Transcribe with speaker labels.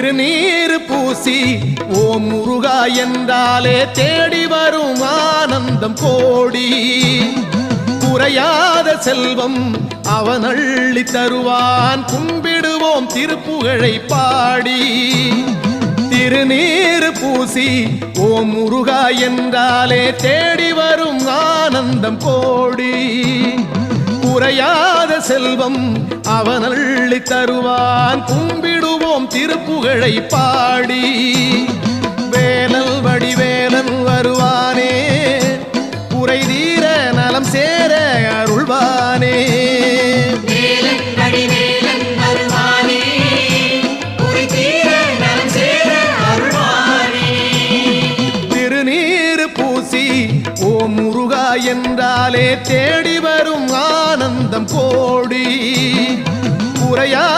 Speaker 1: திருநீர் பூசி ஓம் முருகா என்றாலே தேடி வரும் ஆனந்தம் கோடி. குறையாத செல்வம் அவன் அள்ளி தருவான், கும்பிடுவோம் திருப்புகழை பாடி. திருநீர் பூசி ஓம் முருகா என்றாலே தேடி வரும் ஆனந்தம் கோடி. குறையாத செல்வம் அவன் அள்ளி தருவான், கும்பிடுவோம் திருப்புகழை பாடி. வேலல் வடிவேலன் வருவானே, குறை தீர நலம் சேர அருள்வானே. திருநீர் பூசி ஓம் முருகா என்றாலே தேடி வரும் ஆனந்தம் கோடி. குறையா